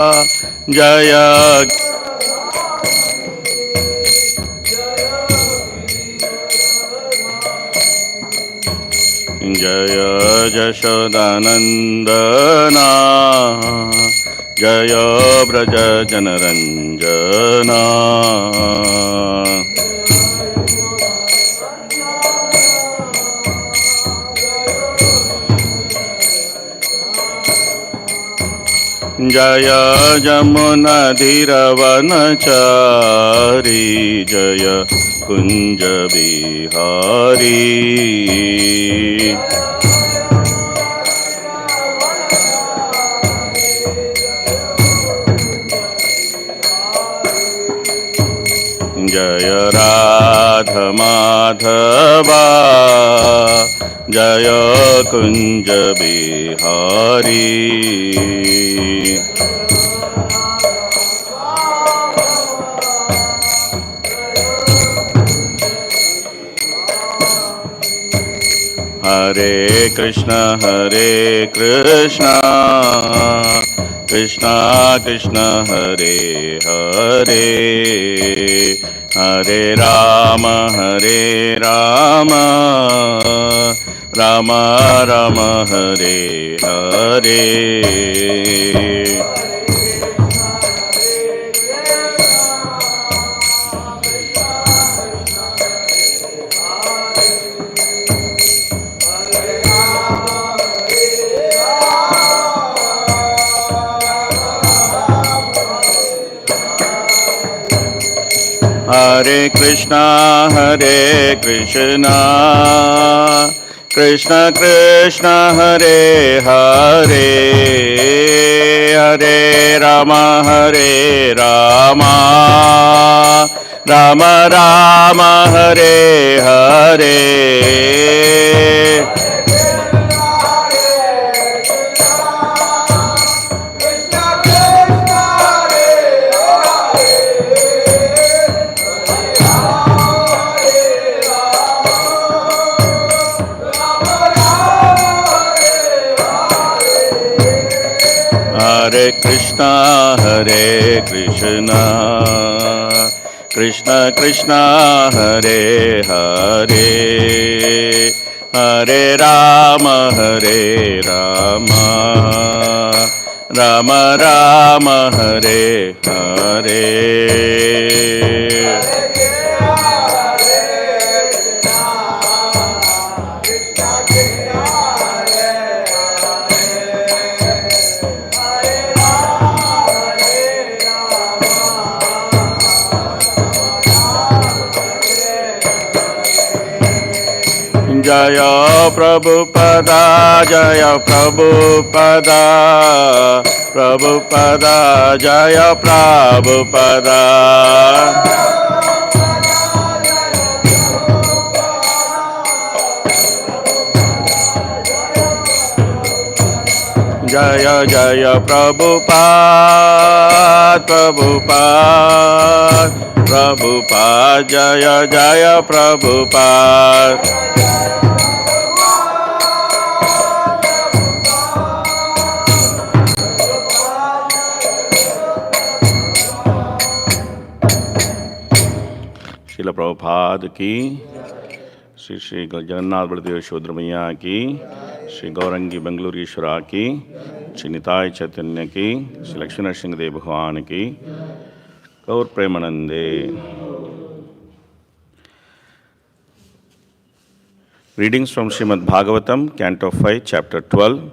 जय जय यशोदानन्दना जय व्रज जनरञ्जना जय जमुनाधिरवनचारी जय कुञ्ज बिहारी जय राधा माधवा जय कुञ्ज बिहारी हरे कृष्ण कृष्ण कृष्ण हरे हरे हरे राम राम राम हरे हरे हरे कृष्णा कृष्ण कृष्ण हरे हरे हरे राम राम राम हरे हरे हरे कृष्णा कृष्ण कृष्ण हरे हरे हरे राम राम राम हरे हरे जय प्रभुपदा जय प्रभुपदा प्रभुपदा जय प्रभुपदा जय जय प्रभुपाद प्रभुपाद प्रभुपाद जय जय प्रभुपाद श्रील प्रभुपाद की श्री श्री जगन्नाथ बलदेव यशोधर मैया की श्री गौरंगी बेंगलुरीश्वरा की श्री निताय चैतन्य की श्री लक्ष्मी नरसिंहदेव भगवान की गौर प्रेमानंदे। Readings from Srimad Bhagavatam, Canto 5, Chapter 12.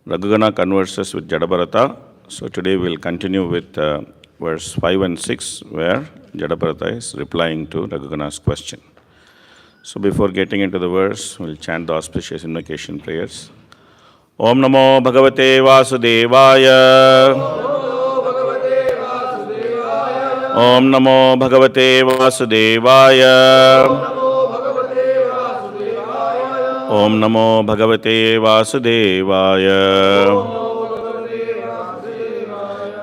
Raghugana converses with Jadabharata. So today we'll continue with verse 5 and 6, where Jadabharata is replying to Raghugana's question. So before getting into the verse, we'll chant the auspicious invocation prayers. Om Namo Bhagavate Vasudevaya. Om Namo Bhagavate Vasudevaya. Om Namo Bhagavate Vasudevaya.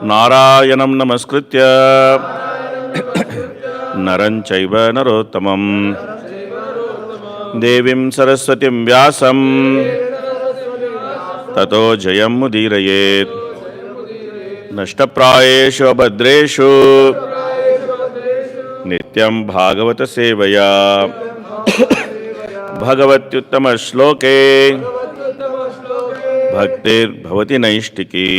Narayanam Namaskritya Naran Chaiva Narottamam Devim Saraswatim Vyasam Tato Jayam Mudirayet नष्टप्रायेषु अभद्रेषु नित्यं भागवत सेवया भगवत्युत्तमश्लोके भक्तिर्भवति नैष्टिकी.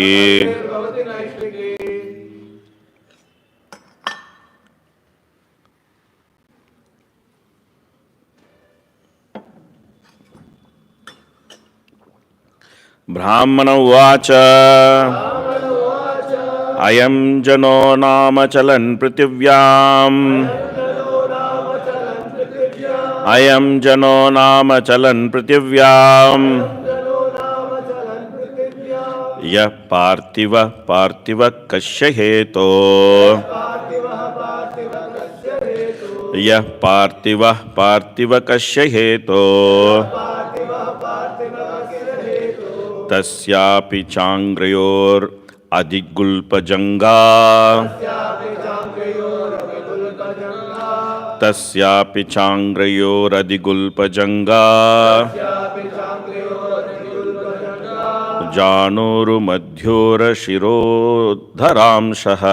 ब्राह्मण उवाच अयं जनो नाम चलन् पृथिव्याम् अयं जनो नाम चलन् पृथिव्याम् यः पार्थिव कस्य हेतो यः पार्थिव कस्य हेतो तस्यापि चाङ्ग्रयोर् अधिगुल्पजङ्गा तस्यापि चाङ्ग्रयोरधिगुल्पजङ्गा जानोरुमध्योरशिरोधरांशः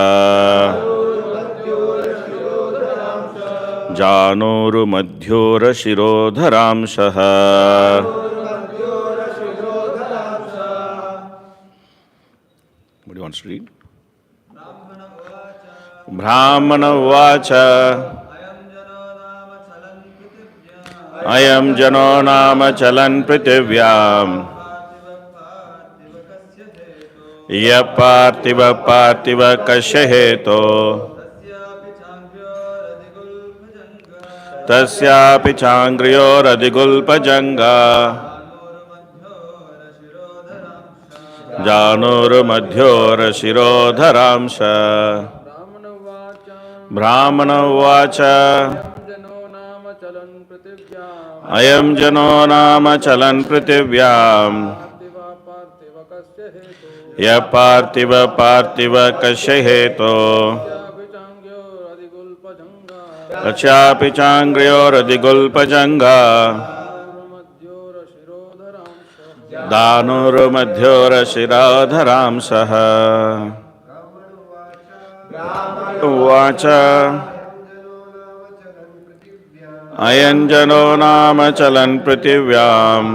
जानोरुमध्योरशिरोधरांशः. What do you want to read? Brahmana uvacha Ayam jano nama chalan prithivyaam Ya parthiva kasya heto Tasyapi changriyor adhigulpajanga जानोरुमध्योर शिरोधरांशः. ब्राह्मण उवाच अयं जनो नाम चलन् पृथिव्याम् यः पार्थिव कस्य हेतो तस्यापि चाङ्ग्र्योरधिगुल्पजङ्गा दानोरुमध्योरशिरोधरांशः. उवाच अयं जनो नाम चलन् पृथिव्याम्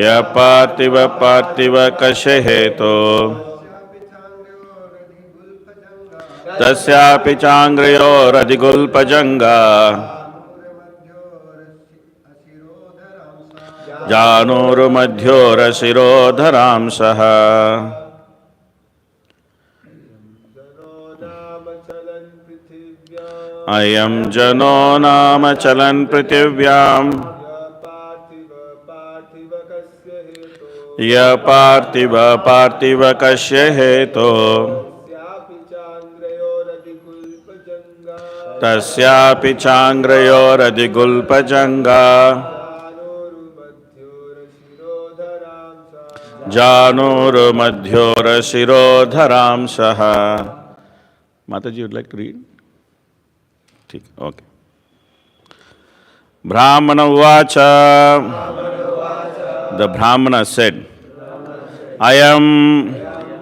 यः पार्थिव कस्य हेतो तस्यापि चाङ्ग्र्योरधिगुल्पजङ्गा जानोरुमध्योरशिरोधरांशः. अयं जनो नाम चलन् पृथिव्याम् यः पार्थिव कस्य हेतो तस्यापि चाङ्ग्र्योरधिगुल्पजङ्गा जानोरुमध्योरशिरोधरांशः. Mataji, would like to read? Okay. Brahmana uvacha. The Brahmana said, I am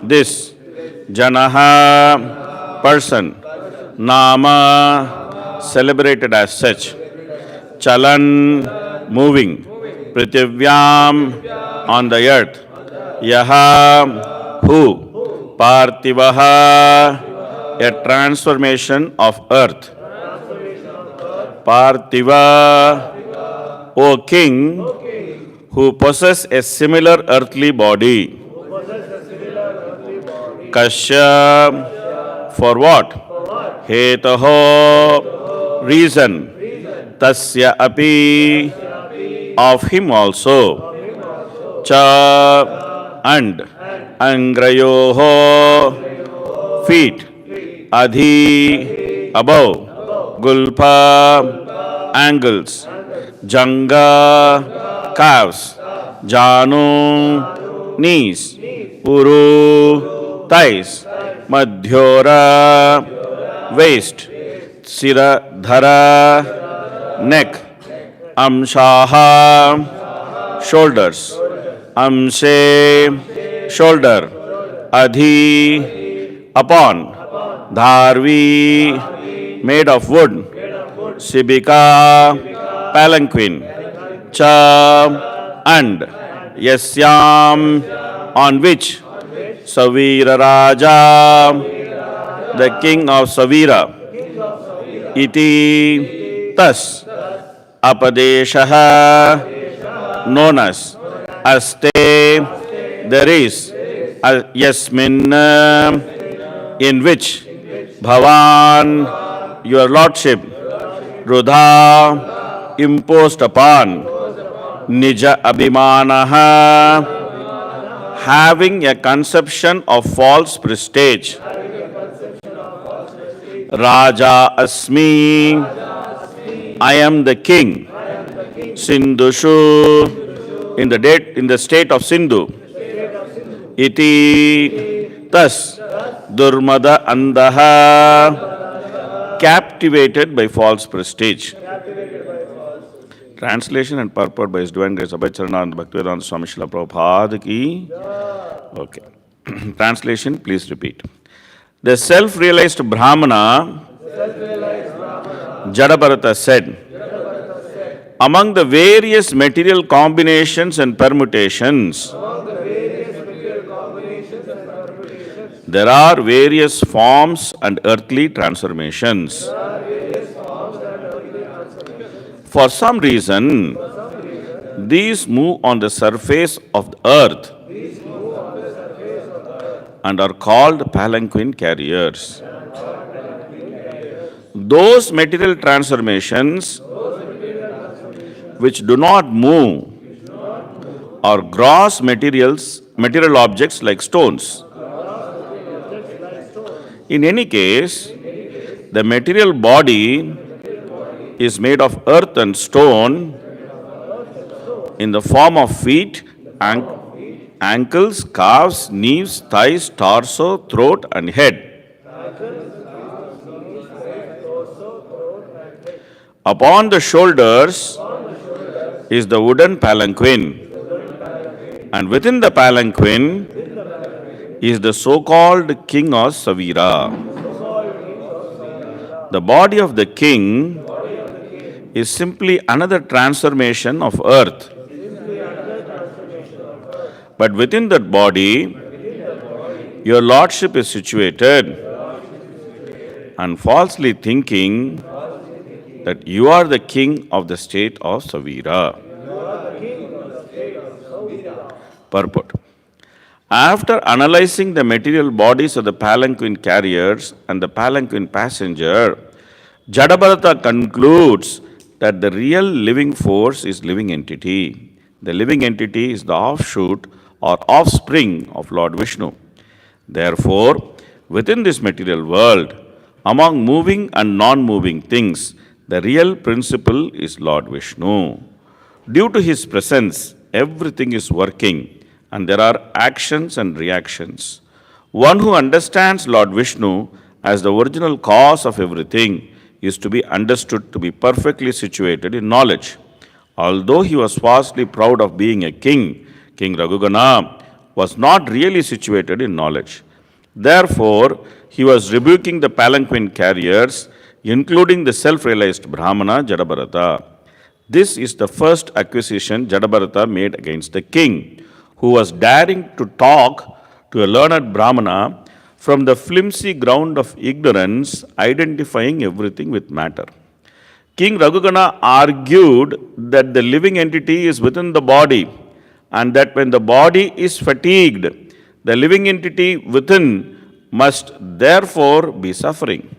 this Janaha person, Nama celebrated as such, Chalan moving, Prithivyam on the earth, Yaha who, Parthivaha a transformation of earth, Parthiva, O king, who possess a similar earthly body. Kasya, for what? Hetaho, reason. Tasya api, of him also. Cha, and. Angrayoho, feet. Adhi, above. Gulpa, angles. Janga, calves. Janu, knees. Uru, thighs. Madhyora, waist. Sira, dhara, neck. Amshaha, shoulders. Amse, shoulder. Adhi, upon. Dharvi, made of wood. Shibika, palanquin. Cha, and. Yasyam, on which. Savira Raja, the king of Savira. Iti, thus. Apadeshaha, known as. Aste, there is. Yasmin, in which. Bhavan, your lordship. Rudha, imposed upon. Nija abhimanaha, having a conception of false prestige. Raja asmi, I am the king. Sindhushu, in the state of Sindhu. Iti, thus. Durmada andaha, captivated by false prestige. Translation and purport by His Divine Grace Abhay Charanand Bhaktivedanta Swami Srila Prabhupada ki. Okay. Translation, please repeat. The self-realized Brahmana, Jadabharata said, among the various material combinations and permutations, there are various forms and earthly transformations. For some reason, these move on the surface of the earth and are called palanquin carriers. Those material transformations which do not move are gross material objects like stones. In any case, the material body is made of earth and stone in the form of feet, ankles, calves, knees, thighs, torso, throat, and head. Upon the shoulders is the wooden palanquin, and within the palanquin is the so-called king of Savira. The body of the king is simply another transformation of earth. But within that body, your lordship is situated, and falsely thinking that you are the king of the state of Savira. Purport. After analyzing the material bodies of the palanquin carriers and the palanquin passenger, Jadabharata concludes that the real living force is living entity. The living entity is the offshoot or offspring of Lord Vishnu. Therefore, within this material world, among moving and non-moving things, the real principle is Lord Vishnu. Due to his presence, everything is working, and there are actions and reactions. One who understands Lord Vishnu as the original cause of everything is to be understood to be perfectly situated in knowledge. Although he was vastly proud of being a king, King Raghugana was not really situated in knowledge. Therefore, he was rebuking the palanquin carriers, including the self-realized Brahmana Jadabharata. This is the first accusation Jadabharata made against the king, who was daring to talk to a learned Brahmana from the flimsy ground of ignorance, identifying everything with matter. King Raghugana argued that the living entity is within the body, and that when the body is fatigued, the living entity within must therefore be suffering.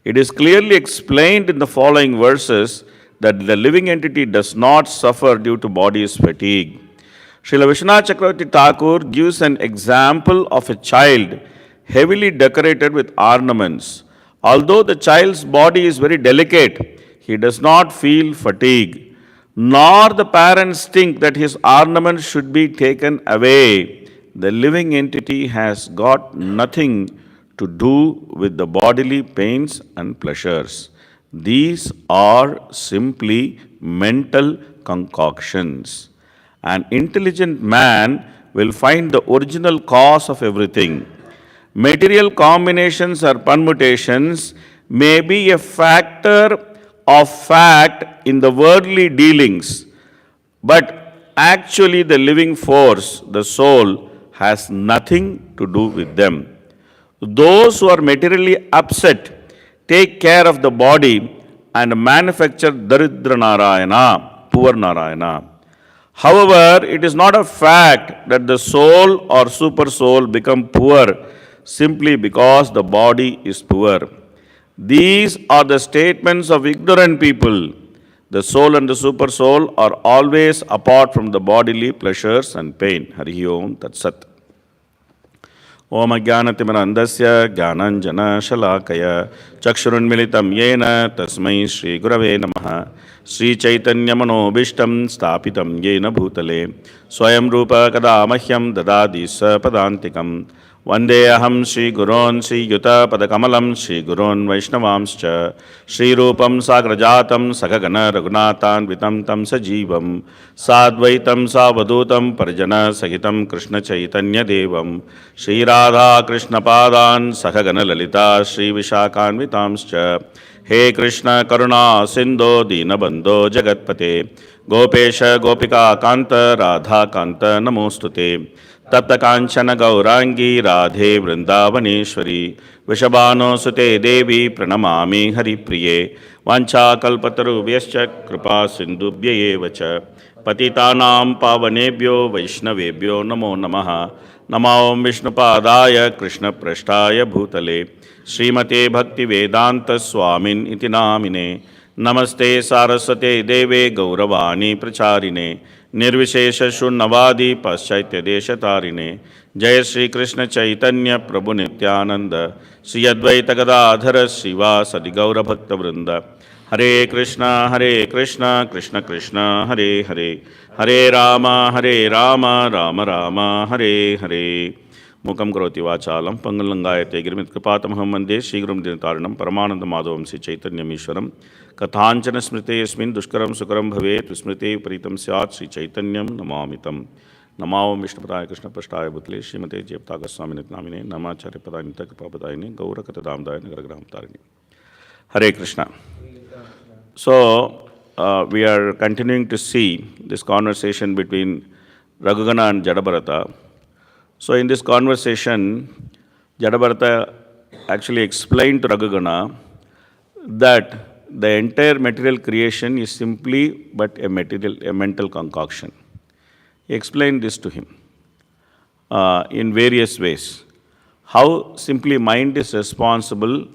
It is clearly explained in the following verses that the living entity does not suffer due to body's fatigue. Srila Vishwanath Chakravarti Thakur gives an example of a child heavily decorated with ornaments. Although the child's body is very delicate, he does not feel fatigue, nor the parents think that his ornaments should be taken away. The living entity has got nothing to do with the bodily pains and pleasures. These are simply mental concoctions. An intelligent man will find the original cause of everything. Material combinations or permutations may be a factor of fact in the worldly dealings, but actually the living force, the soul, has nothing to do with them. Those who are materially upset take care of the body and manufacture Daridra Narayana, poor Narayana. However, it is not a fact that the soul or super soul become poor simply because the body is poor. These are the statements of ignorant people. The soul and the super soul are always apart from the bodily pleasures and pain. Hari Om Tat Sat. ओम अज्ञानतिमिरन्धस्य ज्ञानाञ्जनशलाकय चक्षुरुन्मिलितं येन तस्मै श्रीगुरवे नमः श्रीचैतन्यमनोभीष्टं स्थापितं येन भूतले स्वयं रूप कदा मह्यं ददाति सपदान्तिकं वन्देऽहं श्रीगुरोन् श्रीयुतपदकमलं श्रीगुरोन् वैष्णवांश्च श्रीरूपं साग्रजातं सखगण रघुनाथान्वितं तं सजीवं साद्वैतं सावधूतं परिजनसहितं कृष्णचैतन्यदेवं श्रीराधा कृष्णपादान् सखगणललिता श्रीविशाखान्वितांश्च हे कृष्ण करुणा सिन्धो दीनबन्धो जगत्पते गोपेश गोपिका कान्त राधा कान्त नमोस्तुते तप्त कांचन गौरांगी राधे वृंदावनेश्वरी वृषभानुसुते देवी प्रणमामि हरिप्रिये वाञ्छाकल्पतरुभ्यश्च कृपा सिन्धुभ्य एव च पतितानां पावनेभ्यो वैष्णवेभ्यो नमो नमः नमो विष्णुपादाय कृष्णप्रेष्ठाय भूतले श्रीमते भक्तिवेदांत स्वामिन् इति नामिने नमस्ते सारस्वते देवे गौरवाणी प्रचारिणे निर्विशेष शून्यवादी पाश्चात्य देशतारिणे जय श्री कृष्ण चैतन्य प्रभु नित्यानंद श्री अद्वैत गदाधर श्रीवासदि गौर भक्त वृंद हरे कृष्ण कृष्ण कृष्ण हरे हरे हरे राम राम राम हरे हरे मुखं करोति वाचालं पंगुलंगायते गिरिमित् कृपातमहं वन्दे शीघ्रं दिनतारिणं परमानन्दमाधवं श्री चैतन्यमीश्वरं कथाञ्चन स्मृते यस्मिन् दुष्करं सुकरं भवेत् विस्मृते विपरीतं स्यात् श्री चैतन्यं नमामि तं नमो विष्णुपदाय कृष्णपृष्ठाय भूतले श्रीमते जयपताकस्वामिनिति नामिने नमाचार्यपदाय नित्यकृपापदायिने गौरकथदामदाय नगरग्रामतारिणे हरे Krishna. So we are continuing to see this conversation between Raghugana and Jadabharata. So in this conversation, Jadabharata actually explained to Raghugana that the entire material creation is simply but a mental concoction. He explained this to him in various ways. How simply mind is responsible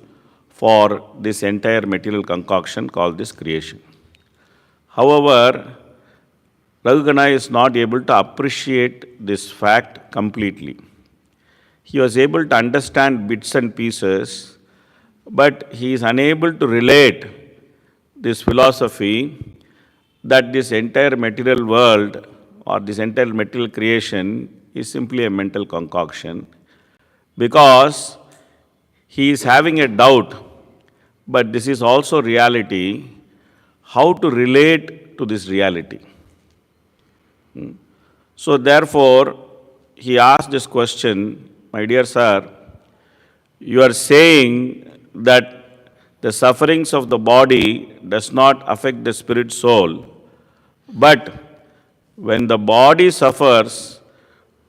for this entire material concoction called this creation. However, Raghugana is not able to appreciate this fact completely. He was able to understand bits and pieces, but he is unable to relate this philosophy that this entire material world or this entire material creation is simply a mental concoction, because he is having a doubt, but this is also reality, how to relate to this reality. So therefore, he asked this question, my dear sir, you are saying that the sufferings of the body does not affect the spirit soul, but when the body suffers,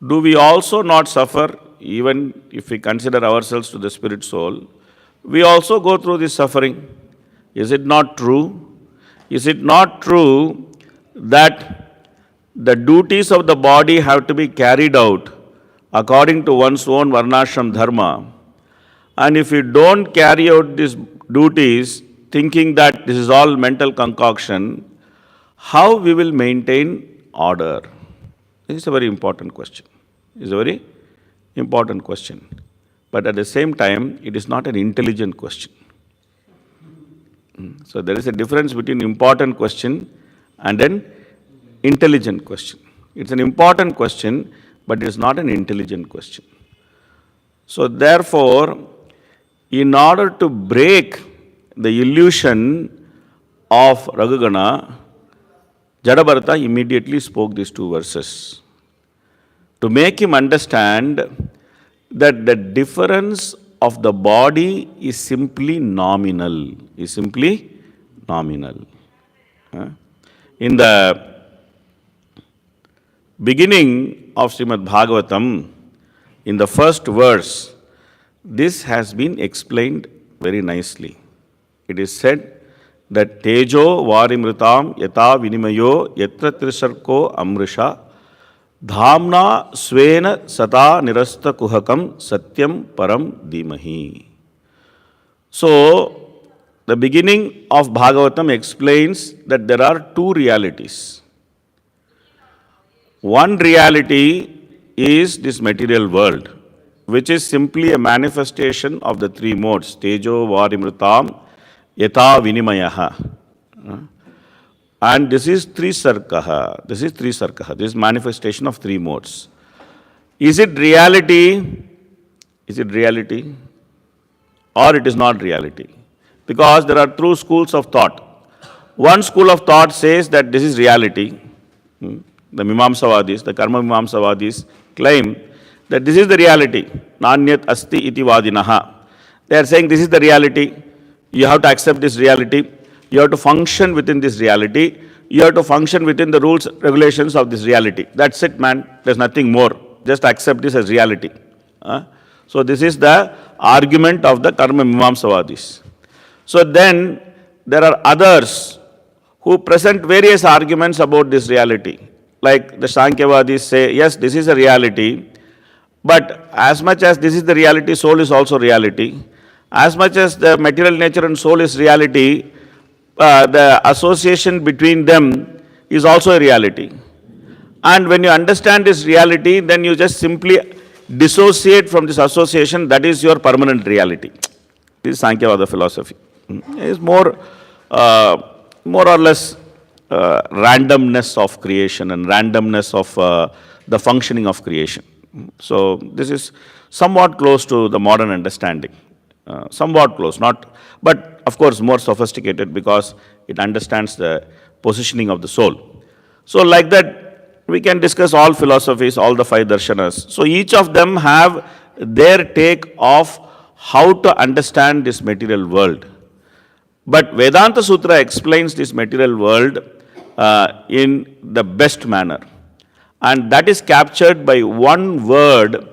do we also not suffer? Even if we consider ourselves to the spirit soul, we also go through this suffering. Is it not true? Is it not true that the duties of the body have to be carried out according to one's own varnashram dharma? And if we don't carry out these duties thinking that this is all mental concoction, how we will maintain order? This is a very important question. It's a very important question. But at the same time, it is not an intelligent question. So there is a difference between important question and an intelligent question. It's an important question, but it is not an intelligent question. So therefore, in order to break the illusion of Raghugana, Jadabharata immediately spoke these two verses to make him understand that the difference of the body is simply nominal, In the beginning of Srimad Bhagavatam, in the first verse, this has been explained very nicely. It is said that Tejo Varimritam Yata Vinimayo Yatra Trisarko Amrisha Dhamna Svena Sata Nirasta Kuhakam Satyam Param Dhimahi. So, the beginning of Bhagavatam explains that there are two realities. One reality is this material world, which is simply a manifestation of the three modes, Tejo Varimritam Yata Vinimayaha. And this is Trisarkaha. This is manifestation of three modes. Is it reality? Is it reality? Or it is not reality? Because there are two schools of thought. One school of thought says that this is reality. The Mimamsavadis, the Karma Mimamsavadis claim that this is the reality. Nanyat asti iti vadinaha. They are saying this is the reality. You have to accept this reality. You have to function within this reality. You have to function within the rules, regulations of this reality. That's it, man. There's nothing more. Just accept this as reality. So this is the argument of the Karma Mimamsavadis. So then there are others who present various arguments about this reality. Like the Sankhya-vadis say, yes, this is a reality, but as much as this is the reality, soul is also reality. As much as the material nature and soul is reality, the association between them is also a reality. And when you understand this reality, then you just simply dissociate from this association. That is your permanent reality. This is Sankhya-vada philosophy. It is more or less randomness of creation and randomness of the functioning of creation. So this is somewhat close to the modern understanding. Somewhat close, but of course more sophisticated because it understands the positioning of the soul. So like that, we can discuss all philosophies, all the five darshanas. So each of them have their take of how to understand this material world. But Vedanta Sutra explains this material world in the best manner. And that is captured by one word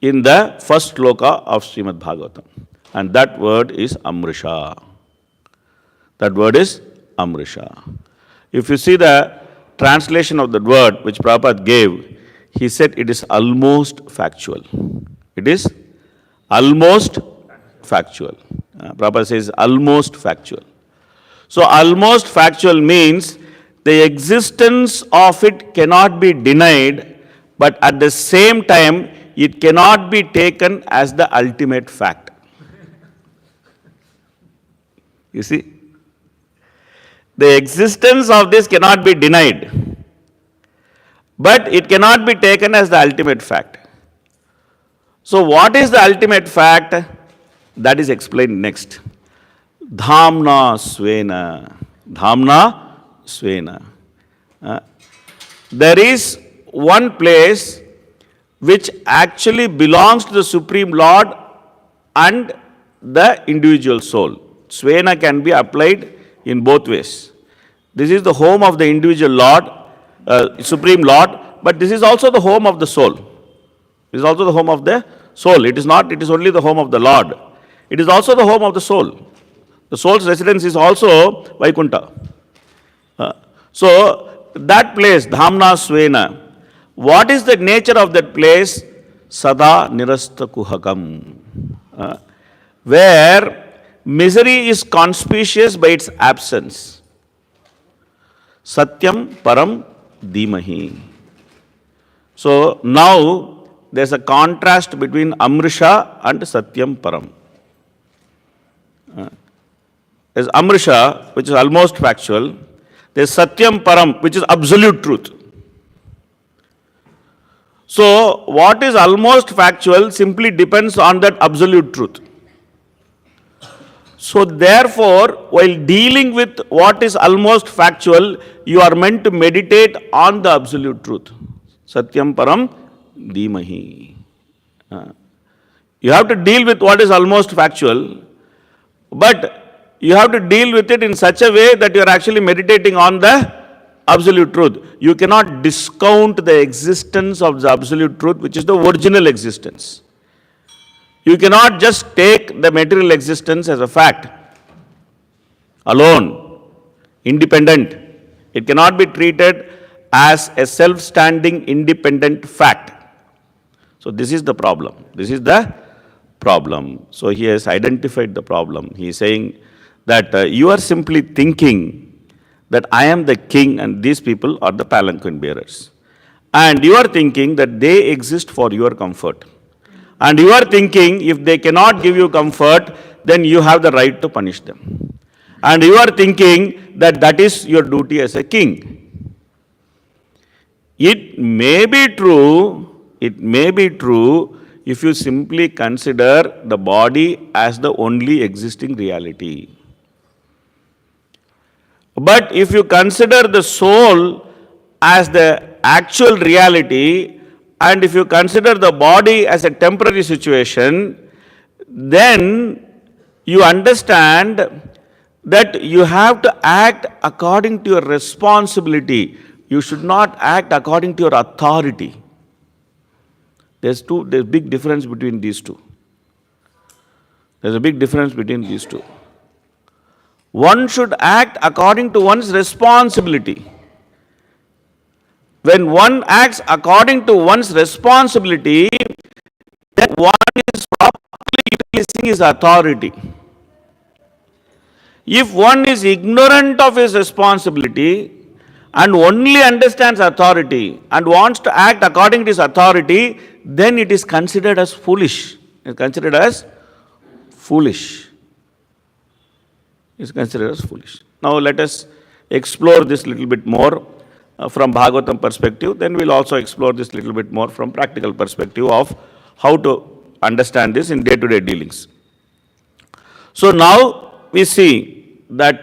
in the first sloka of Srimad Bhagavatam. And that word is Amrisha. That word is Amrisha. If you see the translation of that word which Prabhupada gave, he said it is almost factual. It is almost factual. Prabhupada says almost factual. So almost factual means the existence of it cannot be denied, but at the same time, it cannot be taken as the ultimate fact. You see? The existence of this cannot be denied, but it cannot be taken as the ultimate fact. So what is the ultimate fact? That is explained next. Dhamna Svena. Dhamna Svena. There is one place which actually belongs to the Supreme Lord and the individual soul. Svena can be applied in both ways. This is the home of the individual Lord, Supreme Lord, but this is also the home of the soul. It is also the home of the soul. It is not, it is only the home of the Lord. It is also the home of the soul. The soul's residence is also Vaikuntha. So, that place, Dhamna Svena, what is the nature of that place? Sada Nirasta Kuhakam. Where misery is conspicuous by its absence. Satyam Param Dhimahi. So, now there is a contrast between Amrisha and Satyam Param. There is Amrisha, which is almost factual. There is Satyam Param, which is absolute truth. So, what is almost factual simply depends on that absolute truth. So, therefore, while dealing with what is almost factual, you are meant to meditate on the absolute truth. Satyam Param dhimahi. You have to deal with what is almost factual, but you have to deal with it in such a way that you are actually meditating on the absolute truth. You cannot discount the existence of the absolute truth, which is the original existence. You cannot just take the material existence as a fact alone, independent. It cannot be treated as a self-standing, independent fact. So this is the problem. This is the problem. So he has identified the problem. He is saying that you are simply thinking that I am the king and these people are the palanquin bearers. And you are thinking that they exist for your comfort. And you are thinking if they cannot give you comfort, then you have the right to punish them. And you are thinking that that is your duty as a king. It may be true if you simply consider the body as the only existing reality. But if you consider the soul as the actual reality, and if you consider the body as a temporary situation, then you understand that you have to act according to your responsibility. You should not act according to your authority. There's a big difference between these two. There's a big difference between these two. One should act according to one's responsibility. When one acts according to one's responsibility, then one is properly utilizing his authority. If one is ignorant of his responsibility and only understands authority and wants to act according to his authority, then it is considered as foolish. It is considered as foolish. Is considered as foolish. Now let us explore this little bit more from Bhagavatam perspective. Then we'll also explore this little bit more from practical perspective of how to understand this in day-to-day dealings. So now we see that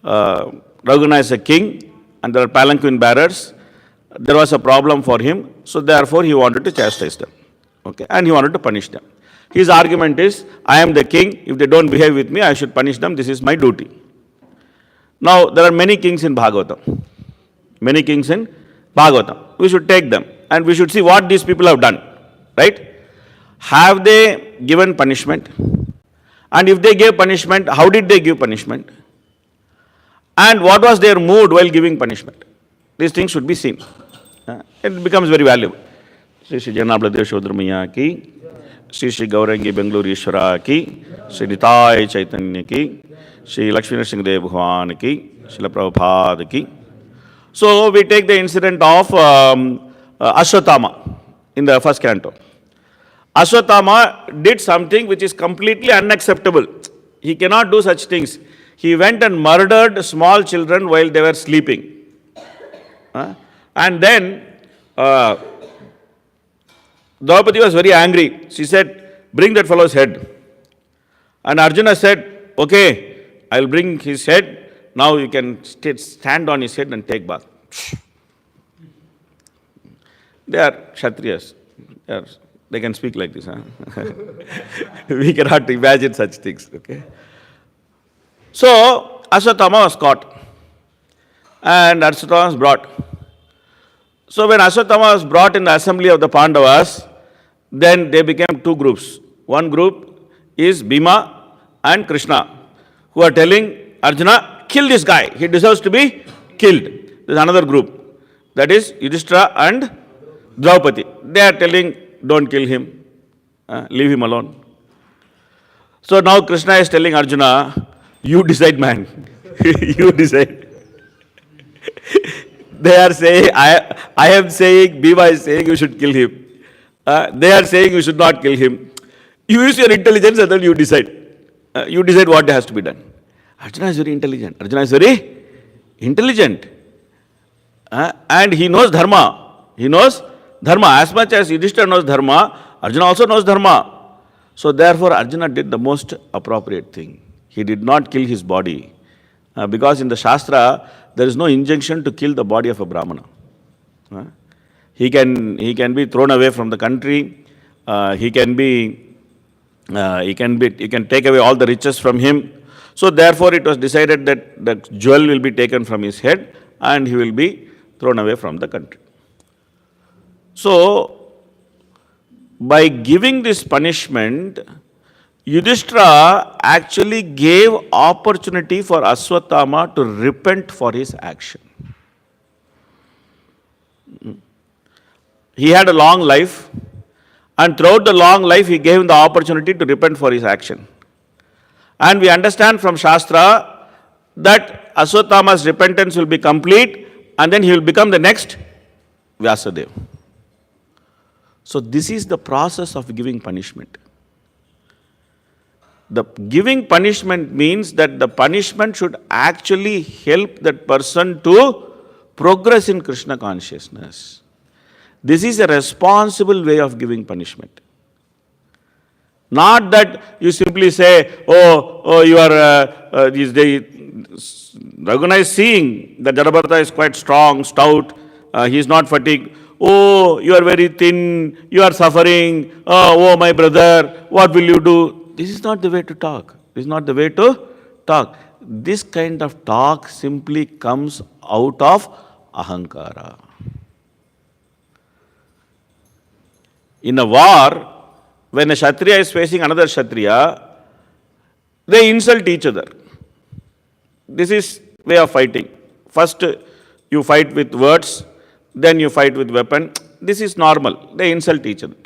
Raghuna is a king and there are palanquin bearers. There was a problem for him, so therefore he wanted to chastise them. Okay, and he wanted to punish them. His argument is, I am the king, if they don't behave with me, I should punish them, this is my duty. Now, there are many kings in Bhagavatam. Many kings in Bhagavatam. We should take them and we should see what these people have done. Right? Have they given punishment? And if they gave punishment, how did they give punishment? And what was their mood while giving punishment? These things should be seen. It becomes very valuable. Sri Sri Janabladev Shodramaya ki, Sri Sri Gaurangi Bengaluru Ishvara ki, Sri Nitai Chaitanya ki, Sri Lakshmi Nrsimhadev Bhagwan ki, Srila Prabhupada ki. So we take the incident of Ashwatthama in the first canto. Ashwatthama did something which is completely unacceptable. He cannot do such things. He went and murdered small children while they were sleeping. And then Draupadi was very angry. She said, bring that fellow's head. And Arjuna said, okay, I'll bring his head. Now you can stand on his head and take bath. They are Kshatriyas. They can speak like this. We cannot imagine such things. Okay. So Ashwatthama was caught. And Ashwatthama was brought. So when Ashwatthama was brought in the assembly of the Pandavas, then they became two groups. One group is Bhima and Krishna, who are telling Arjuna, kill this guy, he deserves to be killed. There is another group, that is Yudhishthira and Draupadi. They are telling, don't kill him, leave him alone. So now Krishna is telling Arjuna, you decide, man, you decide. They are saying, I am saying, Bhima is saying you should kill him. They are saying you should not kill him. You use your intelligence and then you decide. You decide what has to be done. Arjuna is very intelligent. Arjuna is very intelligent. And he knows dharma. He knows dharma. As much as Yudhishthira knows dharma, Arjuna also knows dharma. So therefore Arjuna did the most appropriate thing. He did not kill his body. Because in the Shastra, there is no injunction to kill the body of a Brahmana. He can be thrown away from the country. He can take away all the riches from him. So therefore it was decided that the jewel will be taken from his head and he will be thrown away from the country. So by giving this punishment, Yudhishthira actually gave opportunity for Aswathama to repent for his action. He had a long life, and throughout the long life he gave him the opportunity to repent for his action. And we understand from Shastra that Aswathama's repentance will be complete and then he will become the next Vyasadeva. So this is the process of giving punishment. The giving punishment means that the punishment should actually help that person to progress in Krishna consciousness. This is a responsible way of giving punishment. Not that you simply say, you are, Raghuna is seeing that Jadabharata is quite strong, stout, he is not fatigued. Oh, you are very thin, you are suffering, oh my brother, what will you do? This is not the way to talk. This is not the way to talk. This kind of talk simply comes out of ahankara. In a war, when a Kshatriya is facing another Kshatriya, they insult each other. This is way of fighting. First you fight with words, then you fight with weapon. This is normal. They insult each other.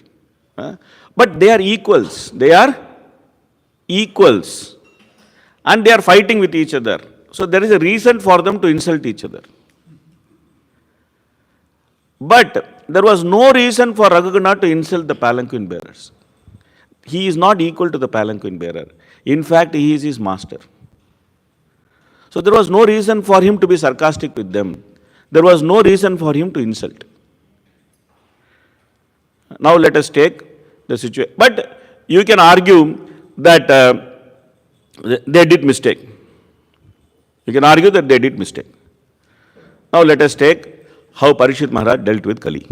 But they are equals. They are equals. And they are fighting with each other. So there is a reason for them to insult each other. But there was no reason for Raghugana to insult the palanquin bearers. He is not equal to the palanquin bearer. In fact, he is his master. So there was no reason for him to be sarcastic with them. There was no reason for him to insult. Now let us take the situation. But you can argue that they did mistake. You can argue that they did mistake. Now let us take how Parikshit Maharaj dealt with Kali.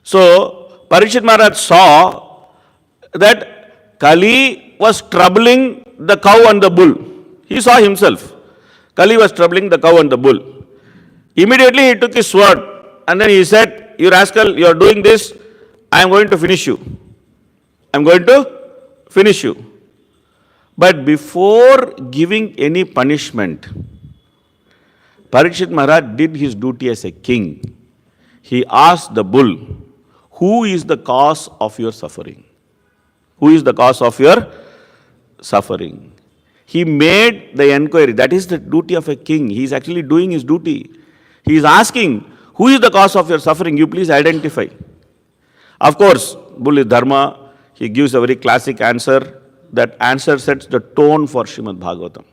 So Parikshit Maharaj saw that Kali was troubling the cow and the bull. He saw himself. Kali was troubling the cow and the bull. Immediately he took his sword and then he said, "You rascal, you are doing this, I am going to finish you. I am going to finish you." But before giving any punishment, Parikshit Maharaj did his duty as a king. He asked the bull, "Who is the cause of your suffering? Who is the cause of your suffering?" He made the inquiry. That is the duty of a king. He is actually doing his duty. He is asking, "Who is the cause of your suffering? You please identify." Of course, bull is dharma. He gives a very classic answer. That answer sets the tone for Srimad Bhagavatam.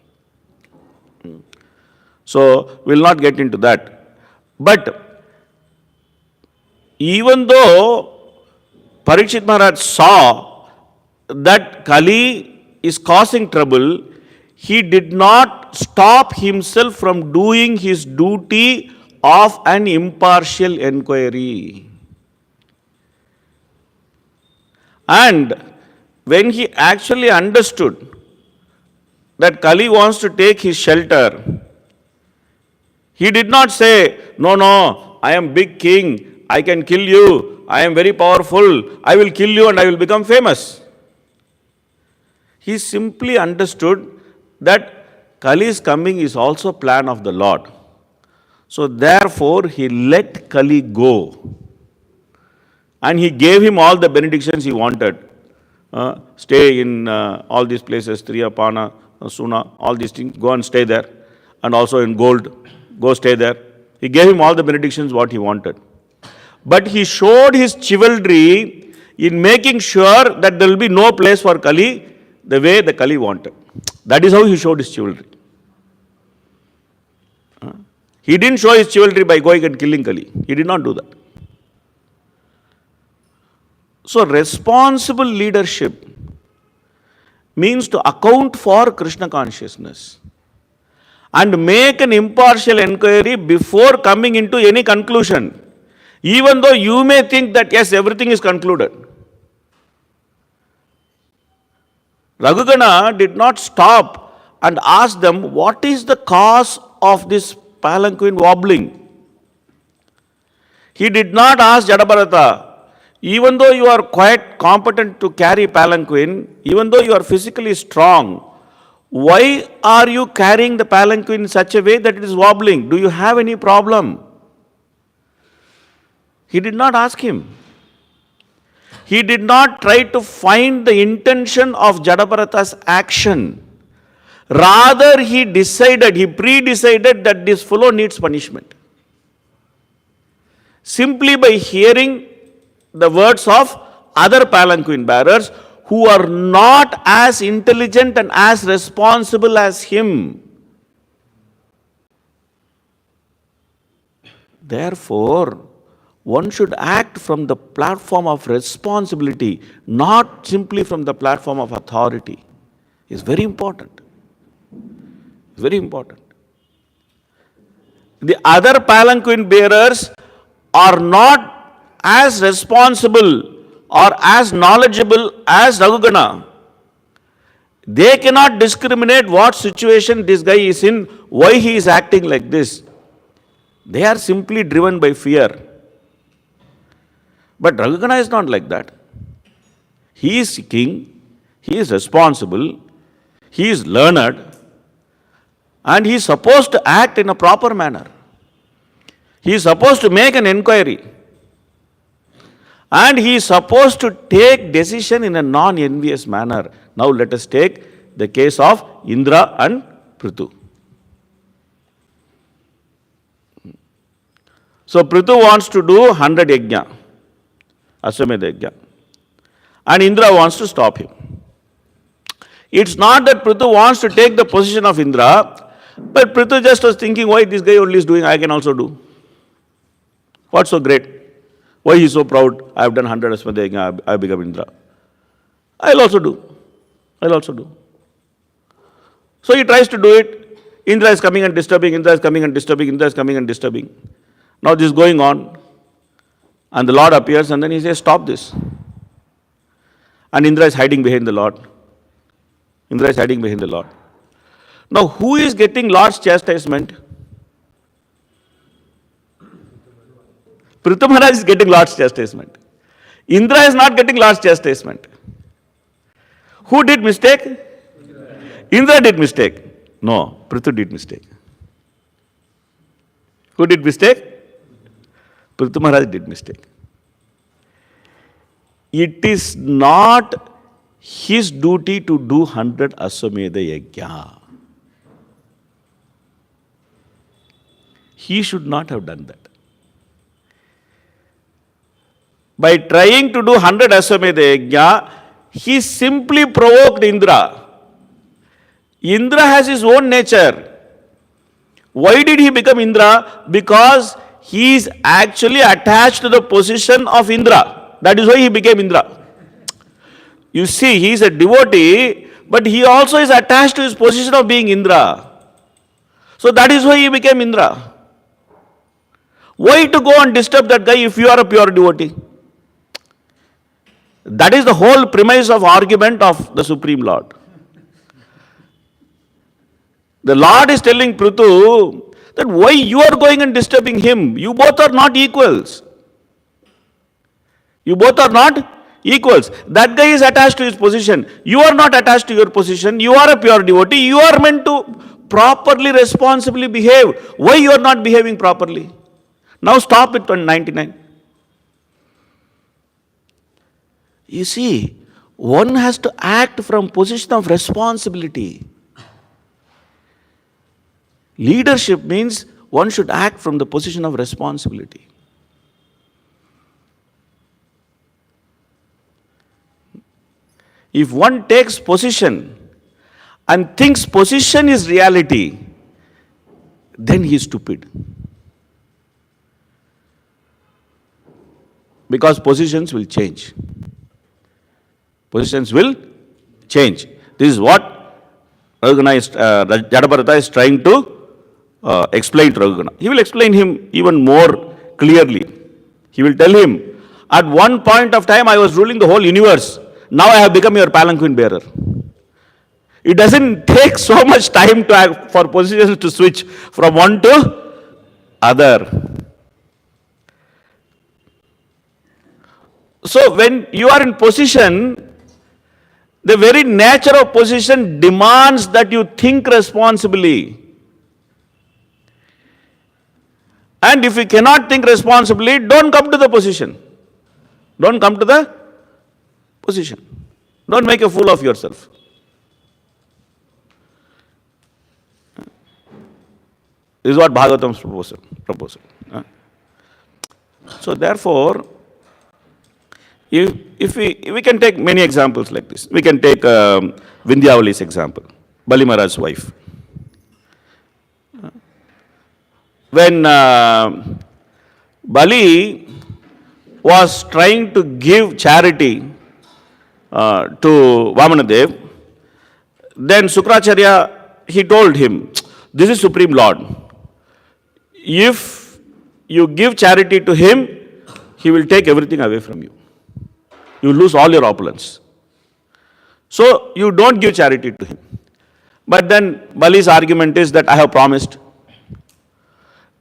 So, we will not get into that. But even though Parikshit Maharaj saw that Kali is causing trouble, he did not stop himself from doing his duty of an impartial inquiry. And when he actually understood that Kali wants to take his shelter, he did not say, no, I am big king, I can kill you, I am very powerful, I will kill you and I will become famous. He simply understood that Kali's coming is also plan of the Lord. So therefore he let Kali go. And he gave him all the benedictions he wanted. Stay in all these places, Triyapana, Suna, all these things, go and stay there. And also in gold, go stay there. He gave him all the benedictions what he wanted. But he showed his chivalry in making sure that there will be no place for Kali the way the Kali wanted. That is how he showed his chivalry. He didn't show his chivalry by going and killing Kali. He did not do that. So responsible leadership means to account for Krishna consciousness. and make an impartial inquiry before coming into any conclusion, even though you may think that yes, everything is concluded. Raghugana did not stop and ask them, what is the cause of this palanquin wobbling? He did not ask Jadabharata, even though you are quite competent to carry palanquin, even though you are physically strong, why are you carrying the palanquin in such a way that it is wobbling? Do you have any problem? He did not ask him. He did not try to find the intention of Jadabharata's action. Rather, he pre-decided that this fellow needs punishment. Simply by hearing the words of other palanquin bearers who are not as intelligent and as responsible as him. Therefore, one should act from the platform of responsibility, not simply from the platform of authority. It's very important. Very important. The other palanquin bearers are not as responsible or as knowledgeable as Raghugana. They cannot discriminate what situation this guy is in, why he is acting like this. They are simply driven by fear. But Raghugana is not like that. He is king, he is responsible, he is learned, and he is supposed to act in a proper manner. He is supposed to make an inquiry. And he is supposed to take decision in a non-envious manner. Now let us take the case of Indra and Prithu. So Prithu wants to do 100 yajna, Aswamedha yajna. And Indra wants to stop him. It's not that Prithu wants to take the position of Indra, but Prithu just was thinking, why this guy only is doing, I can also do. What's so great? Why he is so proud? I have done 100 Aswamedha yajna, I have become Indra. I'll also do. I'll also do. So he tries to do it. Indra is coming and disturbing, Indra is coming and disturbing, Indra is coming and disturbing. Now this is going on. And the Lord appears and then he says, stop this. And Indra is hiding behind the Lord. Indra is hiding behind the Lord. Now who is getting Lord's chastisement? Prithu Maharaj is getting Lord's chastisement. Indra is not getting Lord's chastisement. Who did mistake? Indra did mistake. No, Prithu did mistake. Who did mistake? Prithu Maharaj did mistake. It is not his duty to do 100 Aswamedha yajna. He should not have done that. By trying to do 100 Aswamedha yajna, he simply provoked Indra. Indra has his own nature. Why did he become Indra? Because he is actually attached to the position of Indra. That is why he became Indra. You see, he is a devotee, but he also is attached to his position of being Indra. So that is why he became Indra. Why to go and disturb that guy if you are a pure devotee? That is the whole premise of argument of the Supreme Lord. The Lord is telling Prithu that why you are going and disturbing him? You both are not equals. You both are not equals. That guy is attached to his position. You are not attached to your position. You are a pure devotee. You are meant to properly, responsibly behave. Why you are not behaving properly? Now stop it on 99. You see, one has to act from position of responsibility. Leadership means one should act from the position of responsibility. If one takes position and thinks position is reality, then he is stupid. Because positions will change. Positions will change. This is what Jadabharata is trying to explain to Raghugana. He will explain him even more clearly. He will tell him, at one point of time I was ruling the whole universe. Now I have become your palanquin bearer. It doesn't take so much time for positions to switch from one to other. So when you are in position, the very nature of position demands that you think responsibly. And if you cannot think responsibly, don't come to the position. Don't come to the position. Don't make a fool of yourself. This is what Bhagavatam's proposal. So therefore, if we can take many examples like this. We can take Vindhyavali's example, Bali Maharaj's wife. When Bali was trying to give charity to Vamanadev, then Sukracharya, he told him, this is Supreme Lord. If you give charity to him, he will take everything away from you. You lose all your opulence. So you don't give charity to him. But then Bali's argument is that I have promised.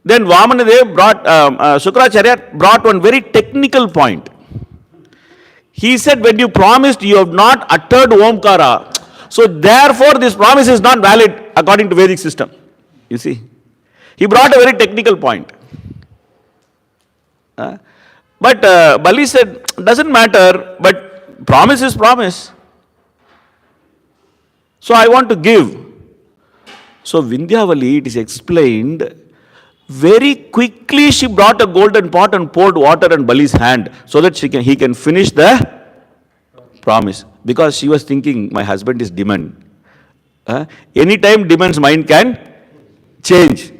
Then Vamanadev Sukracharya brought one very technical point. He said, when you promised, you have not uttered Omkara. So therefore this promise is not valid according to Vedic system. You see. He brought a very technical point. But Bali said, doesn't matter, but promise is promise. So I want to give. So Vindhyavali, it is explained, very quickly she brought a golden pot and poured water in Bali's hand so that he can finish the promise. Because she was thinking, my husband is demand. Anytime demand's mind can change.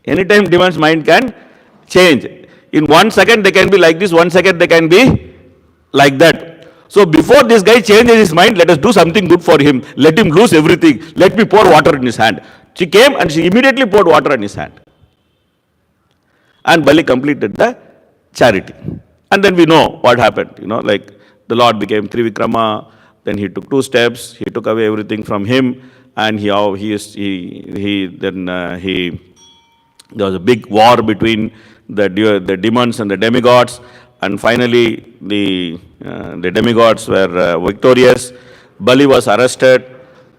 Anytime demand's mind can change. In 1 second they can be like this, 1 second they can be like that. So before this guy changes his mind, let us do something good for him. Let him lose everything. Let me pour water in his hand. She came and she immediately poured water in his hand. And Bali completed the charity. And then we know what happened. Like the Lord became Trivikrama, then he took 2 steps, he took away everything from him, and there was a big war between the demons and the demigods, and finally the demigods were victorious. Bali was arrested,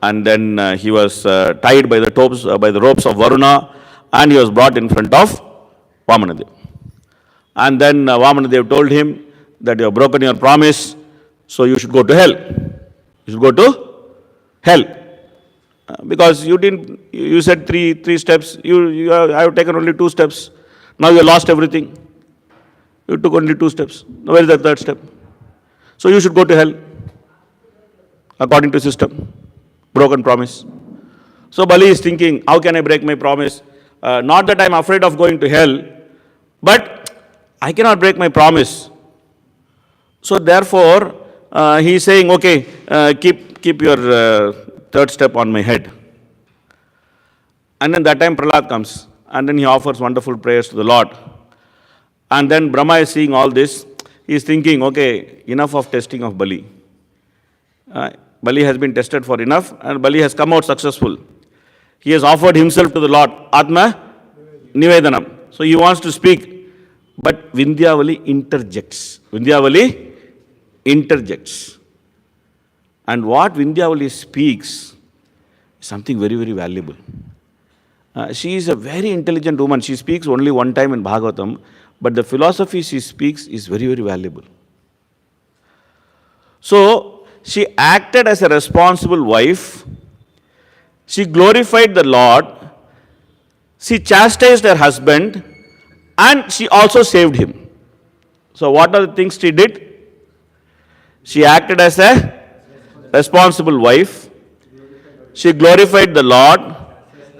and then he was tied by the ropes of Varuna, and he was brought in front of Vamanadev. And then Vamanadev told him that you have broken your promise, so you should go to hell. You should go to hell. Because you said three steps, I have taken only 2 steps. Now you have lost everything. You took only 2 steps. Now where is the 3rd step? So you should go to hell, according to system. Broken promise. So Bali is thinking, how can I break my promise? Not that I am afraid of going to hell, but I cannot break my promise. So therefore, he is saying, okay, keep your 3rd step on my head. And then that time Prahlad comes, and then he offers wonderful prayers to the Lord. And then Brahma is seeing all this. He is thinking, okay, enough of testing of Bali. Bali has been tested for enough, and Bali has come out successful. He has offered himself to the Lord, Atma Nivedanam. So he wants to speak, but Vindhyavali interjects. And what Vindhyavali speaks is something very, very valuable. She is a very intelligent woman. She speaks only one time in Bhagavatam, but the philosophy she speaks is very, very valuable. So, she acted as a responsible wife. She glorified the Lord. She chastised her husband, and she also saved him. So, what are the things she did? She acted as a responsible wife. She glorified the Lord.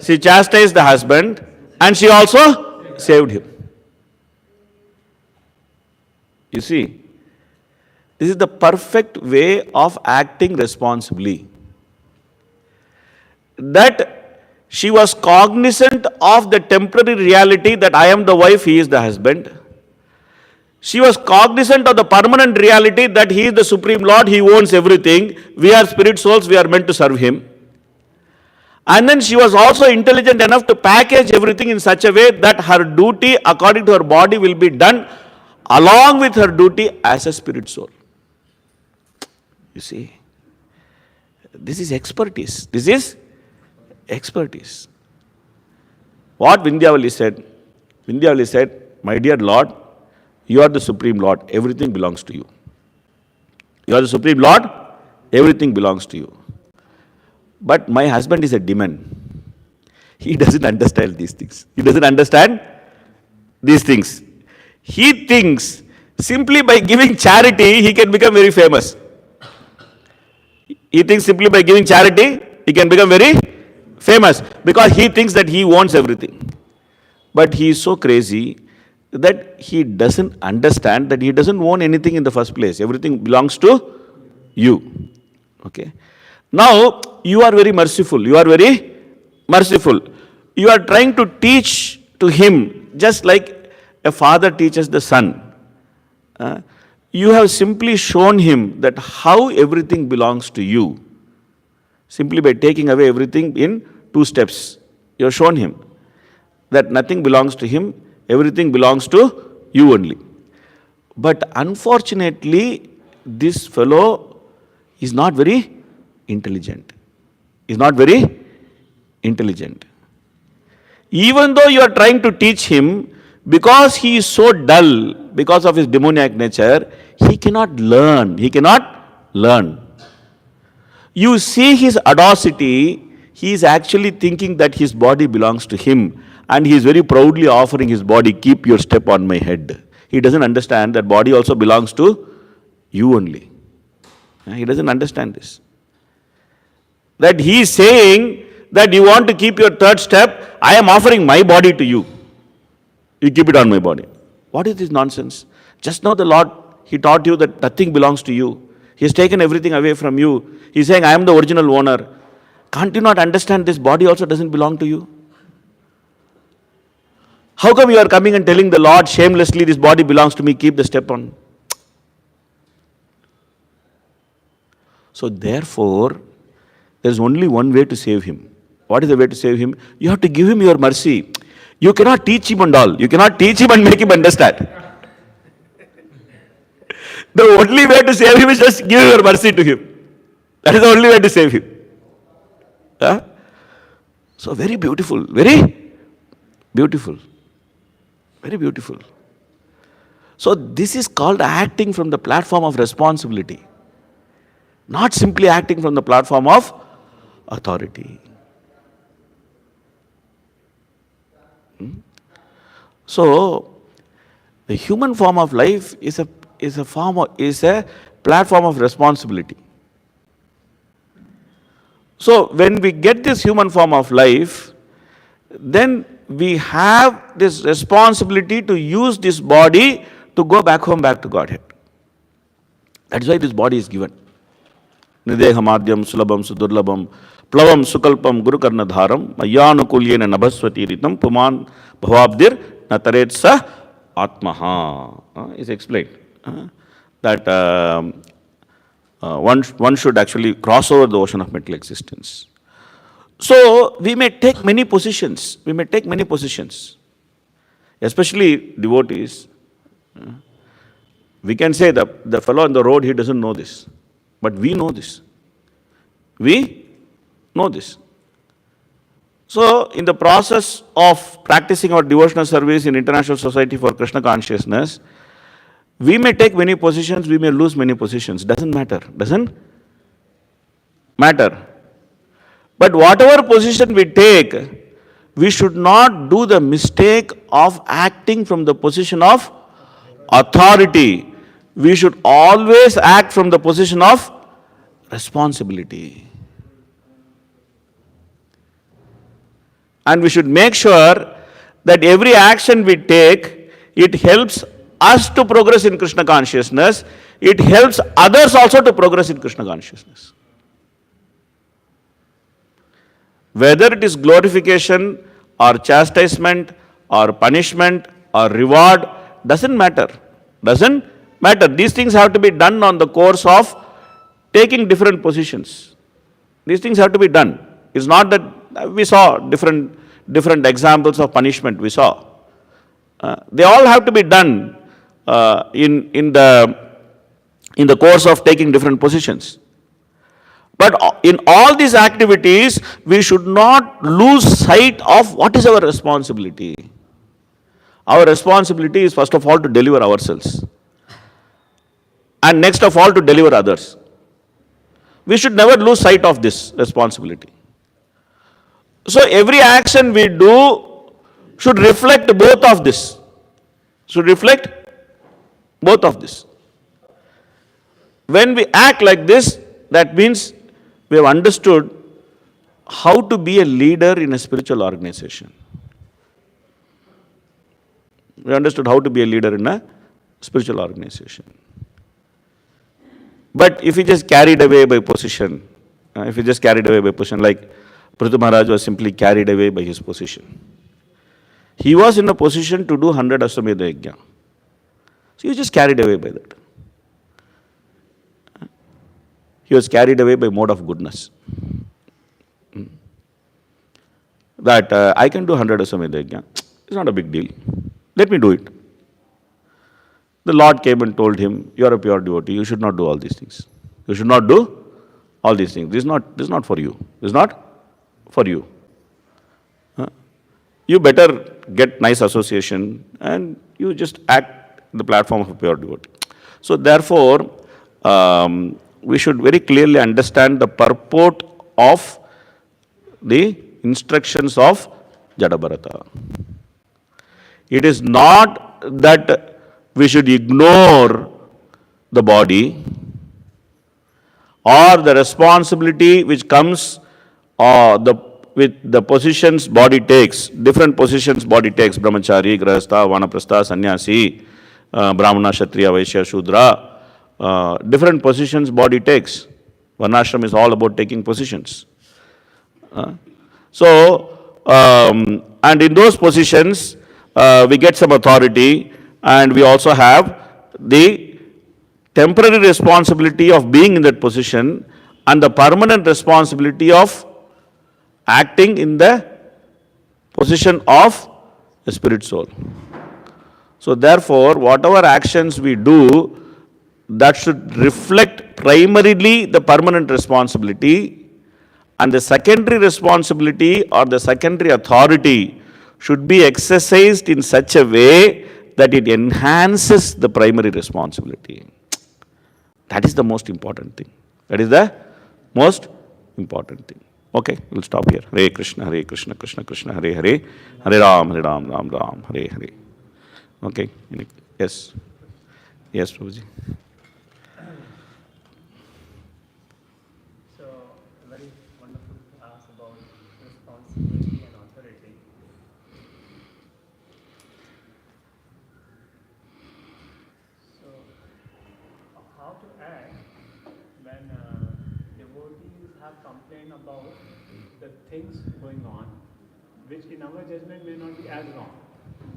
She chastised the husband, and she also saved him. You see, this is the perfect way of acting responsibly. That She was cognizant of the temporary reality that I am the wife, he is the husband. She was cognizant of the permanent reality that he is the Supreme Lord, he owns everything. We are spirit souls, we are meant to serve him. And then she was also intelligent enough to package everything in such a way that her duty according to her body will be done along with her duty as a spirit soul. You see, this is expertise. This is expertise. What Vindhyavali said, my dear Lord, you are the Supreme Lord, everything belongs to you. You are the Supreme Lord, everything belongs to you. But my husband is a demon. He doesn't understand these things. He doesn't understand these things. He thinks simply by giving charity, he can become very famous. He thinks simply by giving charity, he can become very famous because he thinks that he wants everything. But he is so crazy that he doesn't understand that he doesn't own anything in the first place. Everything belongs to you. Okay. Now, you are very merciful. You are very merciful. You are trying to teach to him just like a father teaches the son. You have simply shown him that how everything belongs to you. Simply by taking away everything in 2 steps. You have shown him that nothing belongs to him, everything belongs to you only. But unfortunately, this fellow is not very intelligent. Is not very intelligent. Even though you are trying to teach him, because he is so dull, because of his demoniac nature, he cannot learn. He cannot learn. You see his audacity, he is actually thinking that his body belongs to him, and he is very proudly offering his body, keep your step on my head. He doesn't understand that body also belongs to you only. He doesn't understand this. That he is saying that you want to keep your 3rd step, I am offering my body to you. You keep it on my body. What is this nonsense? Just now the Lord, he taught you that nothing belongs to you. He has taken everything away from you. He is saying, I am the original owner. Can't you not understand this body also doesn't belong to you? How come you are coming and telling the Lord shamelessly, this body belongs to me, keep the step on? So therefore, there is only one way to save him. What is the way to save him? You have to give him your mercy. You cannot teach him and all. You cannot teach him and make him understand. The only way to save him is just give your mercy to him. That is the only way to save him. So very beautiful, very beautiful. Very beautiful. So this is called acting from the platform of responsibility. Not simply acting from the platform of authority. So the human form of life is a platform of responsibility. So when we get this human form of life, then we have this responsibility to use this body to go back home, back to Godhead. That is why this body is given. Nidehamadyam sulabam sudurlabam plavam sukalpam gurukarnadharam mayyanukulyena nabhasvati ritam puman bhavabdir nataret sa atmaha. Is explained that one should actually cross over the ocean of mental existence. So we may take many positions. We may take many positions, especially devotees. We can say that the fellow on the road, he doesn't know this. But we know this. We know this. So, in the process of practicing our devotional service in International Society for Krishna Consciousness, we may take many positions, we may lose many positions. Doesn't matter. Doesn't matter. But whatever position we take, we should not do the mistake of acting from the position of authority. We should always act from the position of responsibility. And we should make sure that every action we take, it helps us to progress in Krishna consciousness. It helps others also to progress in Krishna consciousness. Whether it is glorification or chastisement or punishment or reward, doesn't matter. Doesn't matter. These things have to be done on the course of taking different positions. These things have to be done. It's not that we saw different examples of punishment we saw. They all have to be done in the course of taking different positions. But in all these activities, we should not lose sight of what is our responsibility. Our responsibility is first of all to deliver ourselves, and next of all to deliver others. We should never lose sight of this responsibility. So every action we do should reflect both of this. Should reflect both of this. When we act like this, that means we have understood how to be a leader in a spiritual organization. We understood how to be a leader in a spiritual organization. But if we just carried away by position, like Prabhu Maharaj was simply carried away by his position. He was in a position to do 100 Aswamedha Yajna. So he was just carried away by that. He was carried away by mode of goodness. That I can do 100 Aswamedha Yajna. It's not a big deal. Let me do it. The Lord came and told him, you are a pure devotee, you should not do all these things. You should not do all these things. This is not for you. This is not for you. You better get nice association and you just act in the platform of a pure devotee. So therefore, we should very clearly understand the purport of the instructions of Jadabharata. It is not that we should ignore the body or the responsibility which comes with the positions body takes, different positions body takes, brahmachari, grahastha, vanaprastha, sannyasi, brahmana, kshatriya, vaishya, shudra, different positions body takes. Varnashram is all about taking positions. And in those positions, we get some authority, and we also have the temporary responsibility of being in that position and the permanent responsibility of acting in the position of the spirit soul. So therefore, whatever actions we do, that should reflect primarily the permanent responsibility, and the secondary responsibility or the secondary authority should be exercised in such a way that it enhances the primary responsibility. That is the most important thing. That is the most important thing. Okay, we'll stop here. Hare Krishna, Krishna Krishna, Hare Hare, Hare Ram, Ram Ram, Hare Hare. Okay, yes. Yes, Prabhuji. So, very wonderful to ask about responsibility and authority. So, how to act when devotees have complained about the things going on, which in our judgment may not be as wrong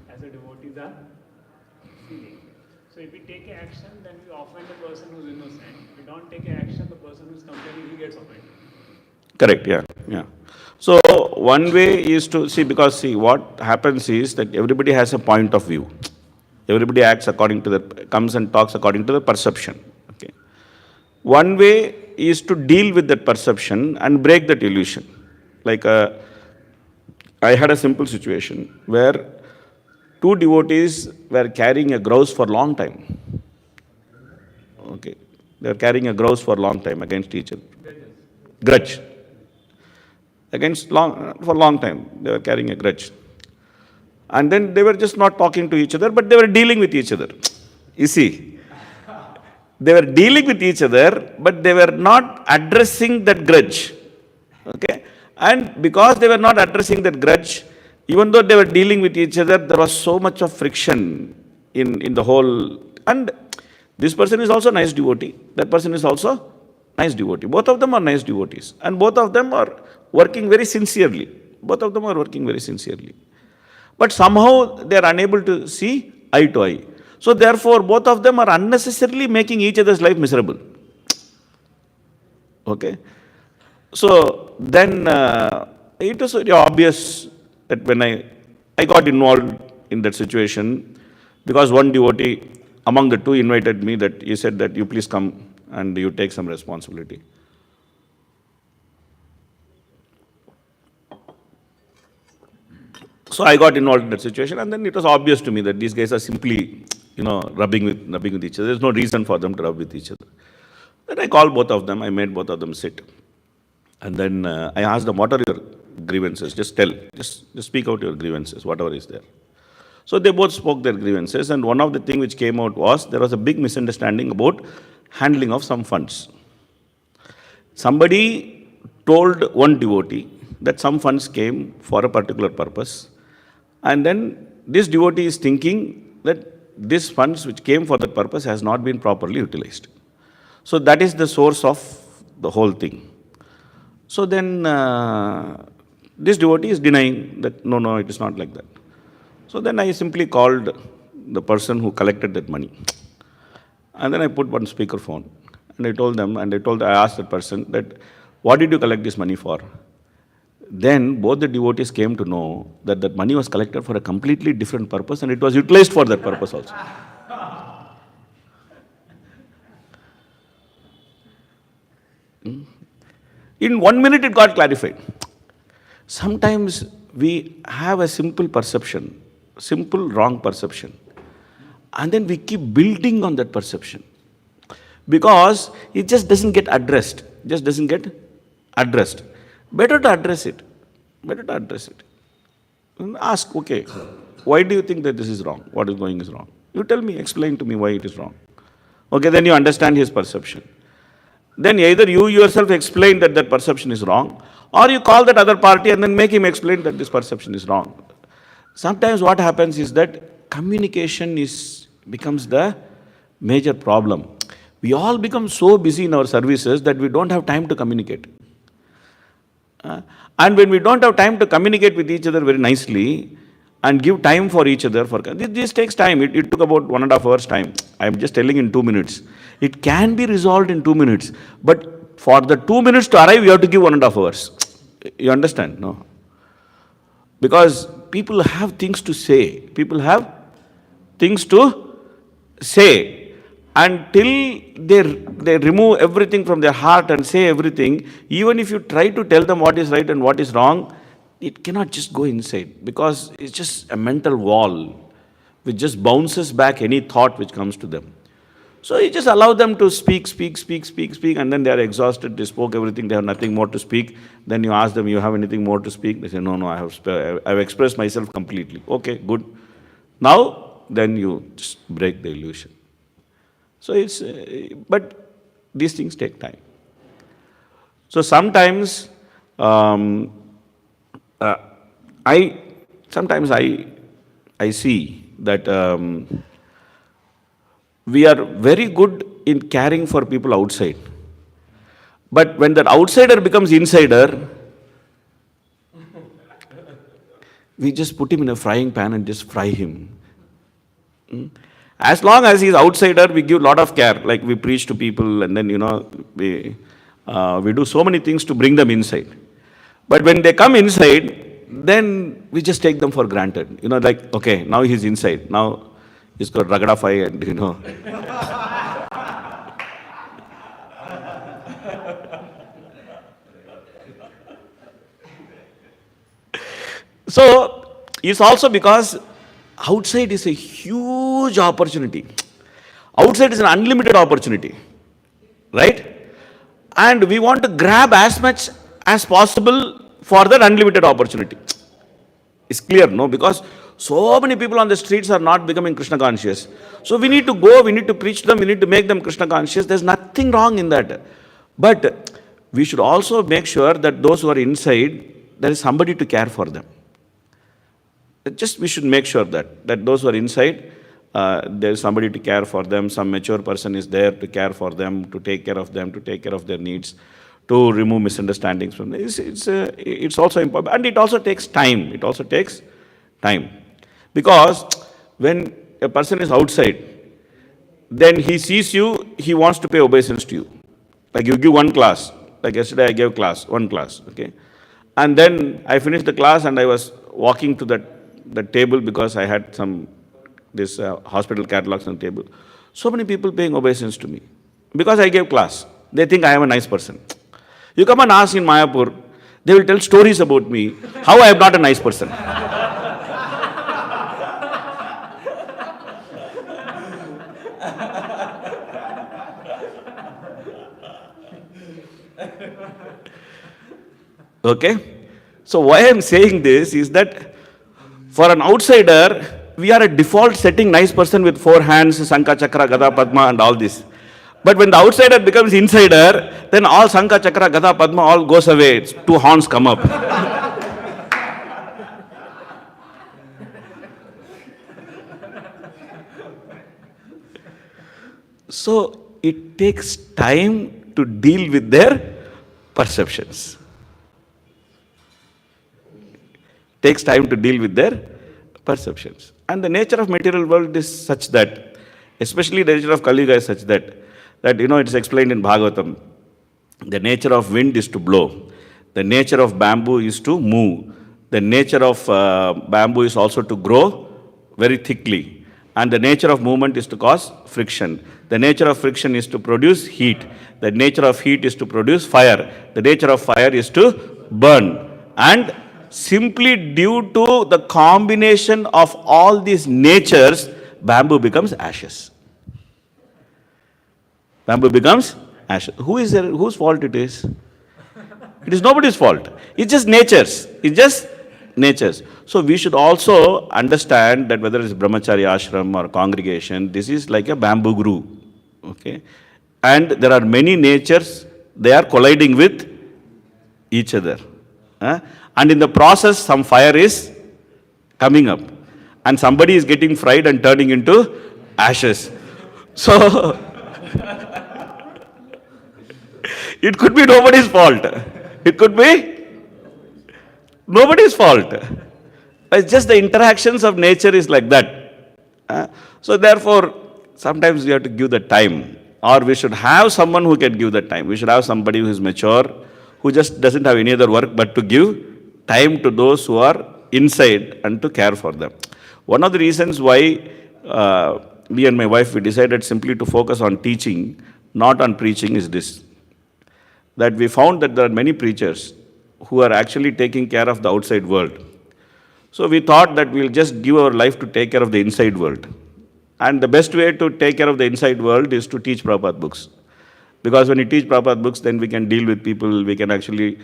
as the devotees are feeling. So if we take action, then we offend the person who's innocent. If we don't take action, the person who's complaining, he gets offended. Correct, yeah. So one way is to see, what happens is that everybody has a point of view. Everybody acts according to comes and talks according to the perception. Okay. One way is to deal with that perception and break that illusion. Like I had a simple situation where two devotees were carrying a grudge for a long time. Okay. They were carrying a grudge for a long time against each other. Grudge. For a long time, they were carrying a grudge. And then they were just not talking to each other, but they were dealing with each other. You see, they were dealing with each other, but they were not addressing that grudge. Okay. And because they were not addressing that grudge, even though they were dealing with each other, there was so much of friction in the whole. And this person is also a nice devotee. That person is also Nice devotee. Both of them are nice devotees. And both of them are working very sincerely. Both of them are working very sincerely. But somehow they are unable to see eye to eye. So therefore, both of them are unnecessarily making each other's life miserable. Okay? So then it was very obvious that when I got involved in that situation, because one devotee among the two invited me, that he said that you please come and you take some responsibility. So I got involved in that situation, and then it was obvious to me that these guys are simply, rubbing with each other. There's no reason for them to rub with each other. Then I called both of them, I made both of them sit. And then I asked them, what are your grievances? Just speak out your grievances, whatever is there. So they both spoke their grievances, and one of the things which came out was there was a big misunderstanding about handling of some funds. Somebody told one devotee that some funds came for a particular purpose, and then this devotee is thinking that these funds which came for that purpose has not been properly utilized. So that is the source of the whole thing. So then this devotee is denying that, no, it is not like that. So then I simply called the person who collected that money. And then I put one speakerphone and I told them, I asked that person that, what did you collect this money for? Then both the devotees came to know that that money was collected for a completely different purpose and it was utilized for that purpose also. In 1 minute it got clarified. Sometimes we have a simple perception, simple wrong perception, and then we keep building on that perception because it just doesn't get addressed. Better to address it. And ask, okay, why do you think that this is wrong? What is going is wrong? You tell me, explain to me why it is wrong. Okay, then you understand his perception. Then either you yourself explain that that perception is wrong, or you call that other party and then make him explain that this perception is wrong. Sometimes what happens is that communication becomes the major problem. We all become so busy in our services that we don't have time to communicate. And when we don't have time to communicate with each other very nicely and give time for each other, this takes time. It took about 1.5 hours time. I'm just telling in 2 minutes. It can be resolved in 2 minutes, but for the 2 minutes to arrive, you have to give 1.5 hours. You understand? No? Because people have things to say. Until they remove everything from their heart and say everything, even if you try to tell them what is right and what is wrong, it cannot just go inside because it's just a mental wall which just bounces back any thought which comes to them. So you just allow them to speak, and then they are exhausted, they spoke everything, they have nothing more to speak. Then you ask them, you have anything more to speak? They say, no, I have expressed myself completely. Okay, good. Now, then you just break the illusion. So but these things take time. So sometimes, I see that we are very good in caring for people outside. But when that outsider becomes insider, we just put him in a frying pan and just fry him. As long as he's outsider, we give a lot of care. Like we preach to people and then, we do so many things to bring them inside. But when they come inside, then we just take them for granted. Like, okay, now he's inside. Now he's got ragadafai and, So, it's also because outside is a huge opportunity. Outside is an unlimited opportunity, right? And we want to grab as much as possible for that unlimited opportunity. It's clear, no? Because so many people on the streets are not becoming Krishna conscious. So we need to go, we need to preach them, we need to make them Krishna conscious. There's nothing wrong in that. But we should also make sure that those who are inside, there is somebody to care for them. We should make sure that those who are inside, there's somebody to care for them, some mature person is there to care for them, to take care of them, to take care of their needs, to remove misunderstandings from them. It's also important. And it also takes time. It also takes time. Because when a person is outside, then he sees you, he wants to pay obeisance to you. Like you give one class, like yesterday I gave one class, okay? And then I finished the class and I was walking to the table because I had this hospital catalogs on the table. So many people paying obeisance to me because I gave class. They think I am a nice person. You come and ask in Mayapur, they will tell stories about me, how I am not a nice person. Okay? So why I am saying this is that for an outsider, we are a default setting nice person with 4 hands, Sankha, Chakra, Gada, Padma and all this. But when the outsider becomes insider, then all Sankha, Chakra, Gada, Padma all goes away. 2 horns come up. So it takes time to deal with their perceptions. Takes time to deal with their perceptions. And the nature of material world is such that, especially the nature of Kali Yuga is such that it's explained in Bhagavatam. The nature of wind is to blow. The nature of bamboo is to move. The nature of bamboo is also to grow very thickly. And the nature of movement is to cause friction. The nature of friction is to produce heat. The nature of heat is to produce fire. The nature of fire is to burn. And simply due to the combination of all these natures, bamboo becomes ashes. Bamboo becomes ashes. Whose fault it is? It is nobody's fault. It's just nature's. It's just nature's. So we should also understand that whether it's brahmachari ashram or congregation, this is like a bamboo grove. Okay? And there are many natures, they are colliding with each other. And in the process, some fire is coming up. And somebody is getting fried and turning into ashes. So, it could be nobody's fault. It could be nobody's fault. It's just the interactions of nature is like that. So therefore, sometimes we have to give the time. Or we should have someone who can give the time. We should have somebody who is mature, who just doesn't have any other work but to give time to those who are inside and to care for them. One of the reasons why me and my wife, we decided simply to focus on teaching, not on preaching, is this. That we found that there are many preachers who are actually taking care of the outside world. So we thought that we'll just give our life to take care of the inside world. And the best way to take care of the inside world is to teach Prabhupada books. Because when you teach Prabhupada books, then we can deal with people, we can actually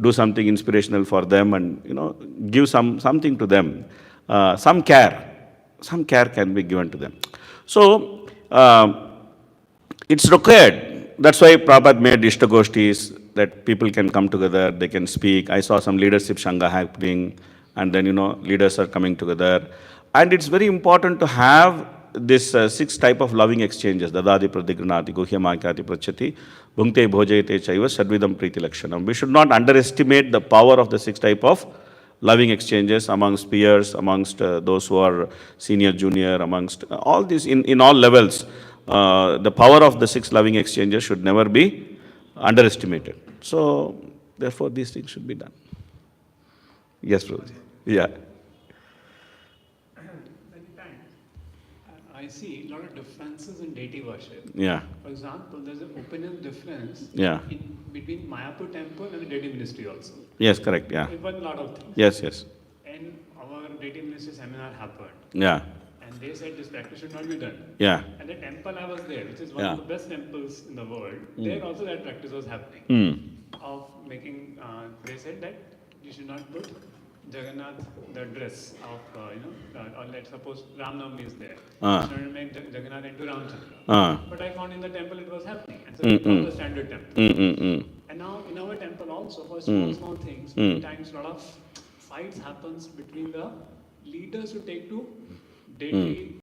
do something inspirational for them and, give something to them. Some care can be given to them. So, it's required. That's why Prabhupada made Ishtagoshtis, that people can come together, they can speak. I saw some leadership Shanga happening, and then, leaders are coming together. And it's very important to have this 6 type of loving exchanges, Dadadi Pradigranati, Guhyamakyati Prachati, Bhunkte Bhojayate Chaiva, Sadvidam Priti Lakshanam. We should not underestimate the power of the 6 type of loving exchanges amongst peers, amongst those who are senior, junior, amongst all these, in all levels. The power of the 6 loving exchanges should never be underestimated. So, therefore, these things should be done. Yes, Prabhuji. Yeah. Many times, I see a lot of differences in deity worship. Yeah. For example, there's an opinion difference between Mayapur temple and the deity ministry also. Yes, correct, yeah. It was a lot of things. Yes. And our deity ministry seminar happened. Yeah. And they said this practice should not be done. Yeah. And the temple I was there, which is one of the best temples in the world, there also that practice was happening. Of making, they said that you should not put Jagannath, the dress of, or let's suppose Ram Navami is there. You shouldn't make Jagannath into Ramchandra. But I found in the temple it was happening. And so it was the standard temple. And now in our temple also, for small things, many times a lot of fights happens between the leaders who take to deity